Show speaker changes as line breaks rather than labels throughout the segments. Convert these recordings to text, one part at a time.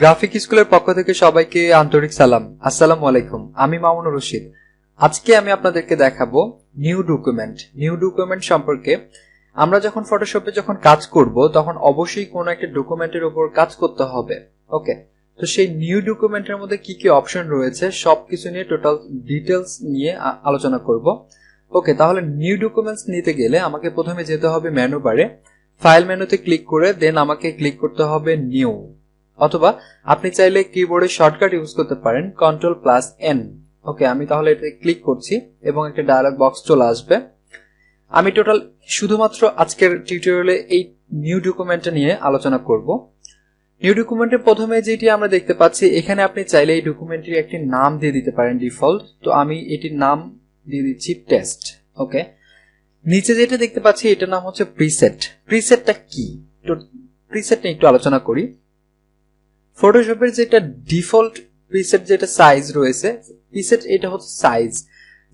Graphic স্কুলের পক্ষ থেকে সবাইকে আন্তরিক সালাম। আসসালামু আলাইকুম। আমি মামুনুর রশিদ। আজকে আমি আপনাদেরকে দেখাবো নিউ ডকুমেন্ট সম্পর্কে। আমরা যখন ফটোশপে কাজ করব তখন অবশ্যই কোনো একটা ডকুমেন্টের উপর কাজ করতে হবে। ওকে, তো সেই নিউ ডকুমেন্টের মধ্যে কি কি অপশন রয়েছে সবকিছু নিয়ে টোটাল ডিটেলস নিয়ে আলোচনা করব। ওকে, তাহলে নিউ ডকুমেন্টস নিতে গেলে আমাকে প্রথমে যেতে হবে মেনু বারে, ফাইল মেনুতে ক্লিক করে দেন আমাকে ক্লিক করতে হবে নিউ, অথবা আপনি চাইলে কিবোর্ডে শর্টকাট ইউজ করতে পারেন Ctrl+N। ওকে, আমি তাহলে এটা ক্লিক করছি এবং একটা ডায়লগ বক্স চলে আসবে। আমি টোটাল শুধুমাত্র আজকের টিউটোরিয়ালে এই নিউ ডকুমেন্টটা নিয়ে আলোচনা করব। নিউ ডকুমেন্টের প্রথমে যেটি আমরা দেখতে পাচ্ছি, এখানে আপনি চাইলে এই ডকুমেন্টের একটি নাম দিয়ে দিতে পারেন ডিফল্ট। তো আমি এটির নাম দিয়ে দিচ্ছি টেস্ট। ওকে, নিচে যেটা দেখতে পাচ্ছি এটার নাম হচ্ছে প্রিসেট। প্রিসেটটা কি? তো প্রিসেট নিয়ে একটু আলোচনা করি। ফটোশপের যেটা ডিফল্ট প্রিসেট যেটা সাইজ রয়েছে, প্রিসেট এটা হচ্ছে সাইজ,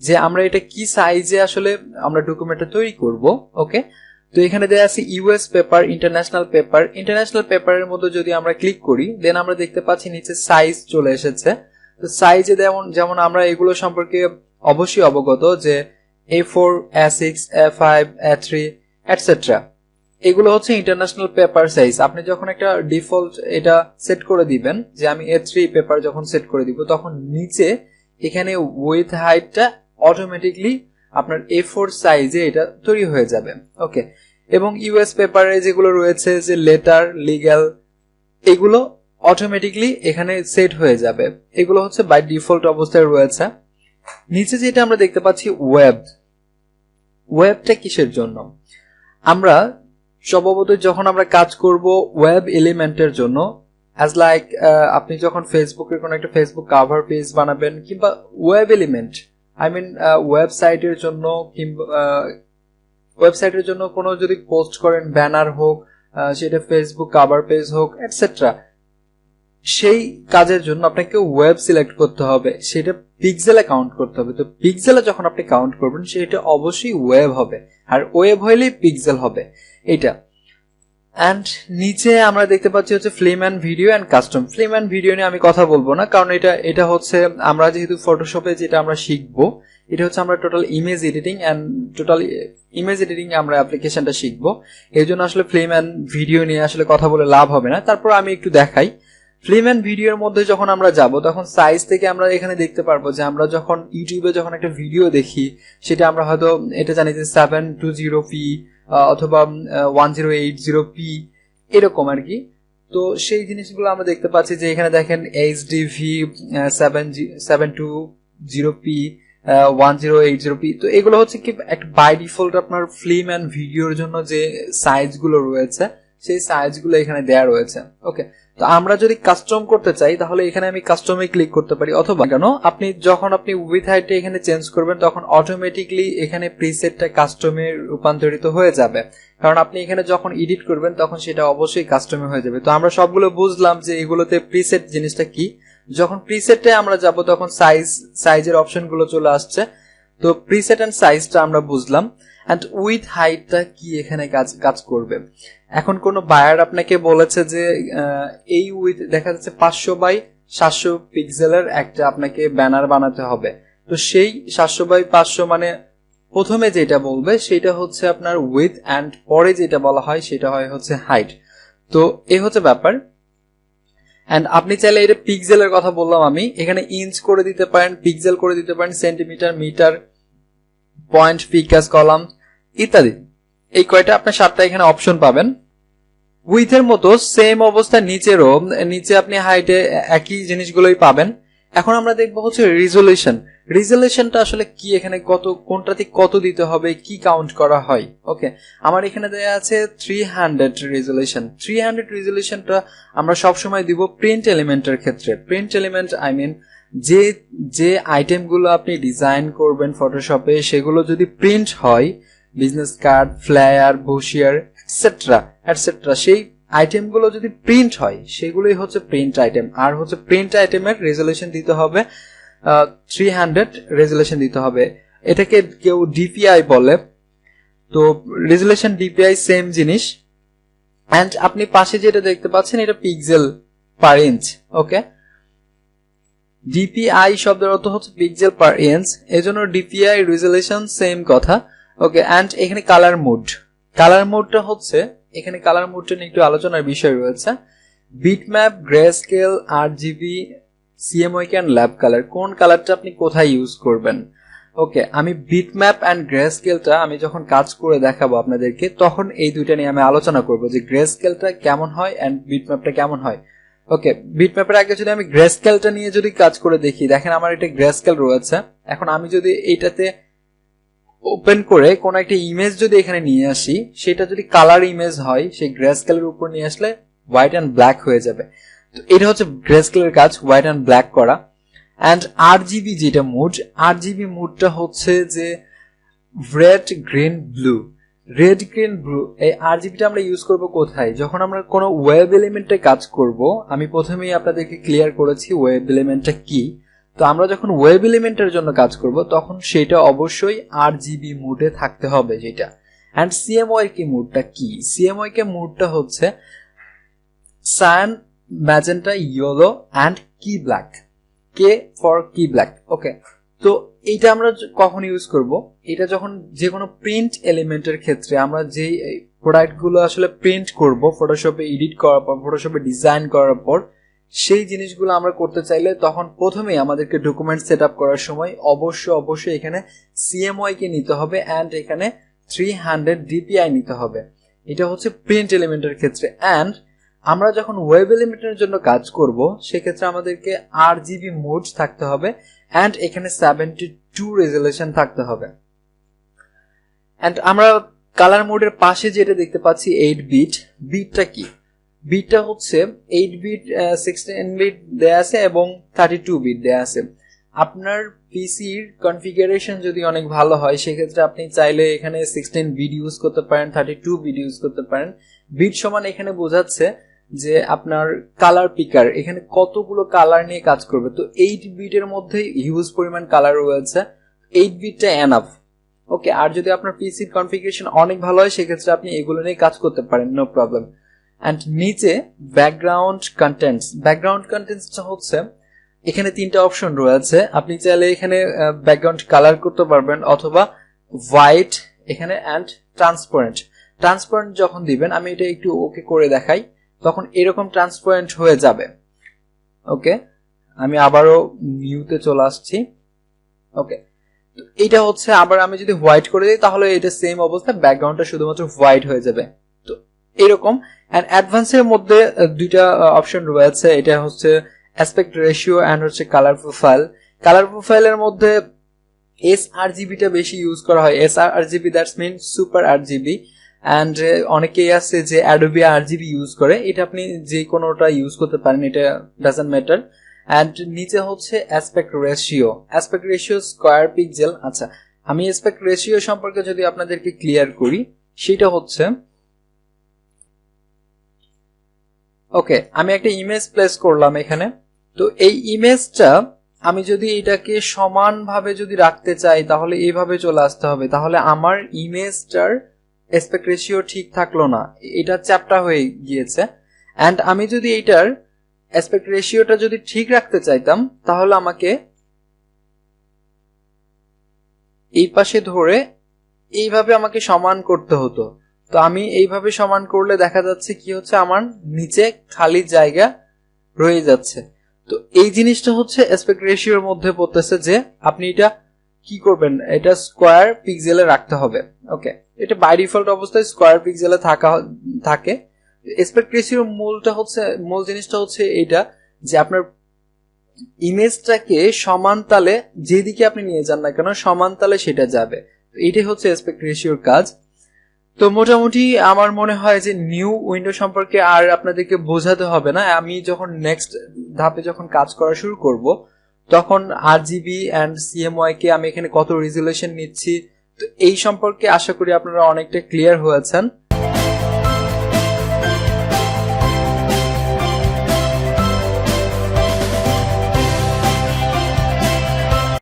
যে আমরা এটা কি সাইজে আসলে আমরা ডকুমেন্টটা তৈরি করব। ওকে, তো এখানে দেয়া আছে US paper, international paper. International পেপারের মধ্যে যদি আমরা ক্লিক করি দেন আমরা দেখতে পাচ্ছি নিচে সাইজ চলে এসেছে। তো সাইজে যেমন আমরা এগুলো সম্পর্কে অবশ্যই অবগত যে A4, A6, A5, A3 etcetera, এগুলো হচ্ছে ইন্টারন্যাশনাল পেপার সাইজ। আপনি যখন একটা ডিফল্ট এটা সেট করে দিবেন যে আমি A3 পেপার যখন সেট করে দিব, তখন নিচে এখানে উইথ হাইটটা অটোমেটিকলি আপনার A4 সাইজে এটা তৈরি হয়ে যাবে। ওকে, এবং ইউএস পেপারে যেগুলো রয়েছে যে লেটার, লিগ্যাল, এগুলো অটোমেটিকলি এখানে সেট হয়ে যাবে। এগুলো হচ্ছে বাই ডিফল্ট অবস্থায় রয়েছে। নিচে যেটা আমরা দেখতে পাচ্ছি ওয়েবটা কিসের জন্য? আমরা স্বভাবতই যখন আমরা কাজ করব ওয়েব এলিমেন্টের জন্য, অ্যাজ লাইক আপনি যখন ফেসবুকের কোনো একটা ফেসবুক কাভার পেজ বানাবেন কিংবা ওয়েব এলিমেন্ট, আই মিন ওয়েবসাইটের জন্য, কিংবা ওয়েবসাইটের জন্য কোনো যদি পোস্ট করেন, ব্যানার হোক, সেটা ফেসবুক কাভার পেজ হোক এটসেট্রা, সেই কাজের জন্য আপনাকে ওয়েব সিলেক্ট করতে হবে, সেটা পিক্সেলে কাউন্ট করতে হবে। তো পিক্সেলে যখন আপনি কাউন্ট করবেন সেটা অবশ্যই ওয়েব হবে, আর ওয়েব হইলেই পিক্সেল হবে এটা। অ্যান্ড নিচে আমরা দেখতে পাচ্ছি হচ্ছে film and video and custom. Film and video নিয়ে আমি কথা বলবো না, কারণ এটা হচ্ছে আমরা যেহেতু ফটোশপে যেটা আমরা শিখবো, এটা হচ্ছে আমরা টোটাল ইমেজ এডিটিং আমরা অ্যাপ্লিকেশনটা শিখবো। এই জন্য আসলে ফিল্ম অ্যান্ড ভিডিও নিয়ে আসলে কথা বলে লাভ হবে না। তারপর আমি একটু দেখাই, ফিল্ম অ্যান্ড ভিডিওর মধ্যে যখন আমরা যাব তখন সাইজ থেকে আমরা এখানে দেখতে পারবো যে আমরা যখন ইউটিউবে যখন একটা ভিডিও দেখি, সেটা আমরা হয়তো এটা জানি যে 720p অথবা 1080p এরকম আর কি। তো সেই জিনিসগুলো আমরা দেখতে পাচ্ছি যে এখানে দেখেন HDV 720p 1080p। তো এগুলো হচ্ছে কি একটা বাই ডিফল্ট আপনার ফিল্ম অ্যান্ড ভিডিওর জন্য যে সাইজগুলো রয়েছে সেই সাইজগুলো এখানে দেয়া রয়েছে। ওকে, তো আমরা যদি কাস্টম করতে চাই তাহলে এখানে আমি কাস্টমে ক্লিক করতে পারি, অথবা আপনি যখন উইথ হাইটটা এখানে চেঞ্জ করবেন তখন অটোমেটিকলি এখানে প্রিসেটটা কাস্টমে রূপান্তরিত হয়ে যাবে, কারণ আপনি এখানে যখন এডিট করবেন তখন সেটা অবশ্যই কাস্টমে হয়ে যাবে। তো আমরা সবগুলো বুঝলাম যে এগুলোতে প্রিসেট জিনিসটা কি। যখন প্রিসেটে আমরা যাব তখন সাইজের অপশনগুলো চলে আসছে। তো প্রিসেট এন্ড সাইজটা আমরা বুঝলাম। এন্ড উইথ হাইটটা কি এখানে কাজ করবে। এখন কোন বায়ার আপনাকে বলেছে যে এই উইথ দেখা যাচ্ছে 500x700 পিক্সেলের একটা আপনাকে ব্যানার বানাতে হবে। তো সেই 700x500 মানে প্রথমে যেটা বলবে সেটা হচ্ছে আপনার উইথ, এন্ড পরে যেটা বলা হয় সেটা হয় হচ্ছে হাইট। তো এই হচ্ছে ব্যাপার। এন্ড আপনি চাইলে এটা পিক্সেলের কথা বললাম আমি, এখানে ইঞ্চ করে দিতে পারেন, পিক্সেল করে দিতে পারেন, centimetre, metre, point, picas, column ইত্যাদি। এই কয়টা আপনার 7টা এখানে অপশন পাবেন। উইথের মতো সেম অবস্থা নিচে আপনি হাইটে একই জিনিসগুলোই পাবেন। এখন আমরা দেখবো হচ্ছে রিজলিউশনটা আসলে কি, এখানে কোনটাতে কত দিতে হবে, কি কাউন্ট করা হয়। ওকে, আমার এখানে দেয়া আছে 300 রিজলিউশন। 300 রিজলিউশনটা আমরা সবসময় দিব প্রিন্ট এলিমেন্টের ক্ষেত্রে। প্রিন্ট এলিমেন্ট আই মিন যে আইটেমগুলো আপনি ডিজাইন করবেন ফটোশপে সেগুলো যদি প্রিন্ট হয়, business card, flyer, brochure etcetera, সেই আইটেমগুলো যদি প্রিন্ট হয় সেগুলোই হচ্ছে প্রিন্ট আইটেম। আর হচ্ছে প্রিন্ট আইটেমের রেজলিউশন দিতে হবে 300 রেজলিউশন দিতে হবে। এটাকে কেউ ডিপিআই বলে। তো রেজলিউশন ডিপিআই সেম জিনিস। এন্ড আপনি পাশে যেটা দেখতে পাচ্ছেন এটা pixel per inch. Okay, DPI শব্দের অর্থ হচ্ছে পিক্সেল পার ইঞ্চ, এজন্য ডিপিআই রেজোলিউশন সেম কথা। ওকে, এন্ড এখানে কালার মোড, কালার মোডটা হচ্ছে এখানে কালার মোডটা নিয়ে একটু আলোচনার বিষয় রয়েছে। Bitmap, grey scale, RGB, CMYK and lab colour, কোন কালারটা আপনি কোথায় ইউজ করবেন। ওকে, আমি বিটম্যাপ এন্ড গ্রে স্কেলটা আমি যখন কাজ করে দেখাবো আপনাদেরকে, তখন এই দুইটা নিয়ে আমি আলোচনা করব যে গ্রে স্কেলটা কেমন হয় এন্ড বিটম্যাপটা কেমন হয়। ওকে, বিটম্যাপের আগে যদি আমি গ্রে স্কেলটা নিয়ে যদি কাজ করে দেখি, দেখেন আমার এটা গ্রে স্কেল রয়েছে। এখন আমি যদি এইটাতে ওপেন করে কোন একটা ইমেজ যদি এখানে নিয়ে আসি, সেটা যদি কালার ইমেজ হয়, সেই গ্রে স্কেলের উপর নিয়ে আসলে হোয়াইট এন্ড ব্ল্যাক হয়ে যাবে। তো এটা হচ্ছে গ্রে স্কেলের কাজ, হোয়াইট এন্ড ব্ল্যাক করা। এন্ড আরজিবি যেটা মুড, আরজিবি মুডটা হচ্ছে যে red, green, blue. Red, green, blue, এই আরজিবিটা আমরা ইউজ করব কোথায়? যখন আমরা কোনো ওয়েব এলিমেন্টে কাজ করব। আমি প্রথমেই আপনাদেরকে ক্লিয়ার করেছি ওয়েব এলিমেন্টটা কি। তো আমরা যখন ওয়েব এলিমেন্টের জন্য কাজ করব, তখন সেটা অবশ্যই আরজিবি মুডে থাকতে হবে যেটা। এন্ড সিএমওয়াইকে মুডটা কি? সিএমওয়াইকে মুডটা হচ্ছে সায়ান, ম্যাজেন্টা, ইয়েলো এন্ড কি ব্ল্যাক। কে ফর কি ব্ল্যাক। ওকে, তো এইটা আমরা কখন ইউজ করব? এটা যখন যে কোনো প্রিন্ট এলিমেন্টের ক্ষেত্রে আমরা যে প্রোডাক্ট গুলো আসলে প্রিন্ট করব ফটোশপে এডিট করার পর, ফটোশপে ডিজাইন করার পর, সেই জিনিসগুলো আমরা করতে চাইলে তখন প্রথমেই আমাদেরকে ডকুমেন্ট সেট আপ করার সময় অবশ্যই এখানে সিএমওয়াই কে নিতে হবে এন্ড এখানে 300 ডিপিআই নিতে হবে। এটা হচ্ছে প্রিন্ট এলিমেন্টের ক্ষেত্রে। এন্ড আমরা যখন ওয়েব এলিমেন্টের জন্য কাজ করব, সেক্ষেত্রে আমাদেরকে আরজিবি মোড থাকতে হবে এন্ড এখানে 72 রেজোলিউশন থাকতে হবে। এন্ড আমরা কালার মোডের পাশে যেটা দেখতে পাচ্ছি 8 বিট, বিটটা কি? বিটটা হচ্ছে 8 বিট, 16 বিট দেয়া আছে এবং 32 বিট দেয়া আছে। আপনার পিসির কনফিগারেশন যদি অনেক ভালো হয়, সেক্ষেত্রে আপনি চাইলে এখানে 16 বিট ইউজ করতে পারেন, 32 বিট ইউজ করতে পারেন। বিট সমান এখানে বোঝাচ্ছে যে আপনার কালার পিকার এখানে কতগুলো কালার নিয়ে কাজ করবে। তো 8 বিটের মধ্যে হিউজ পরিমাণ কালার রয়েছে, 8 বিটটা এনাফ। ওকে, আর যদি আপনার পিসির কনফিগারেশন অনেক ভালো হয়, সেক্ষেত্রে আপনি এগুলো নিয়ে কাজ করতে পারেন, নো প্রবলেম। এন্ড নিচে ব্যাকগ্রাউন্ড কন্টেন্টস, ব্যাকগ্রাউন্ড কন্টেন্টসটা হচ্ছে এখানে 3টা অপশন রয়েছে। আপনি চাইলে এখানে ব্যাকগ্রাউন্ড কালার করতে পারবেন অথবা হোয়াইট এখানে এন্ড ট্রান্সপারেন্ট। ট্রান্সপারেন্ট যখন দিবেন, আমি এটা একটু ওকে করে দেখাই, তখন এরকম ট্রান্সপারেন্ট হয়ে যাবে। ওকে, আমি আবারও নিউতে চলে আসছি। ওকে, তো এটা হচ্ছে, আবার আমি যদি হোয়াইট করে দিই তাহলে এটা সেম অবস্থা, ব্যাকগ্রাউন্ডটা শুধুমাত্র হোয়াইট হয়ে যাবে। তো এরকম। এন্ড অ্যাডভান্সের মধ্যে 2টা অপশন রয়েছে, এটা হচ্ছে অ্যাসপেক্ট রেশিও এন্ড হচ্ছে কালার প্রোফাইল। কালার প্রোফাইলের মধ্যে এসআরজিবিটা বেশি ইউজ করা হয়। SRGB that's mean super RGB. And অনেকেই আছে যে অ্যাডোবি আরজিবি ইউজ করে, এটা আপনি যে কোনোটা ইউজ করতে পারেন, এটা ডাজন্ট ম্যাটার। এন্ড নিচে হচ্ছে aspect ratio, aspect ratio square pixel. আচ্ছা, আমি অ্যাসপেক্ট রেশিও সম্পর্কে যদি আপনাদেরকে ক্লিয়ার করি, সেটা হচ্ছে, ওকে, আমি একটা ইমেজ প্লেস করলাম এখানে। তো এই ইমেজটা আমি যদি এটাকে সমানভাবে যদি রাখতে চাই, তাহলে এইভাবে চলে আসতে হবে। তাহলে আমার ইমেজটার অ্যাসপেক্ট রেশিও ঠিক থাকলো না, এটা চ্যাপ্টা হয়ে গিয়েছে। এন্ড আমি যদি এইটার অ্যাসপেক্ট রেশিওটা যদি ঠিক রাখতে চাইতাম, তাহলে আমাকে এই পাশে ধরে এইভাবে আমাকে সমান করতে হতো। তো আমি এইভাবে সমান করলে দেখা যাচ্ছে কি হচ্ছে, আমার নিচে খালি জায়গা রয়ে যাচ্ছে। তো এই জিনিসটা হচ্ছে অ্যাসপেক্ট রেশিওর মধ্যে পড়তেছে যে আপনি এটা কি করবেন, এটা স্কয়ার পিক্সেলে রাখতে হবে। ওকে, এটা বাই ডিফল্ট অবস্থায় স্কয়ার পিক্সেলে থাকে। অ্যাসপেক্ট রেশিওর মূল জিনিসটা হচ্ছে এটা যে আপনার ইমেজটাকে সমান তালে যেদিকে আপনি নিয়ে যান না কেন, সমান তালে সেটা যাবে। এটাই হচ্ছে অ্যাসপেক্ট রেশিওর কাজ। তো মোটামুটি আমার মনে হয় যে নিউ উইন্ডো সম্পর্কে আর আপনাদেরকে বোঝাতে হবে না। আমি যখন নেক্সট ধাপে যখন কাজ করা শুরু করব, তখন আরজিবি এন্ড সিএমওয়াই কে আমি এখানে কত রেজোলিউশন নিচ্ছি, তো এই সম্পর্কে আশা করি আপনারা অনেকটা ক্লিয়ার হয়েছেন।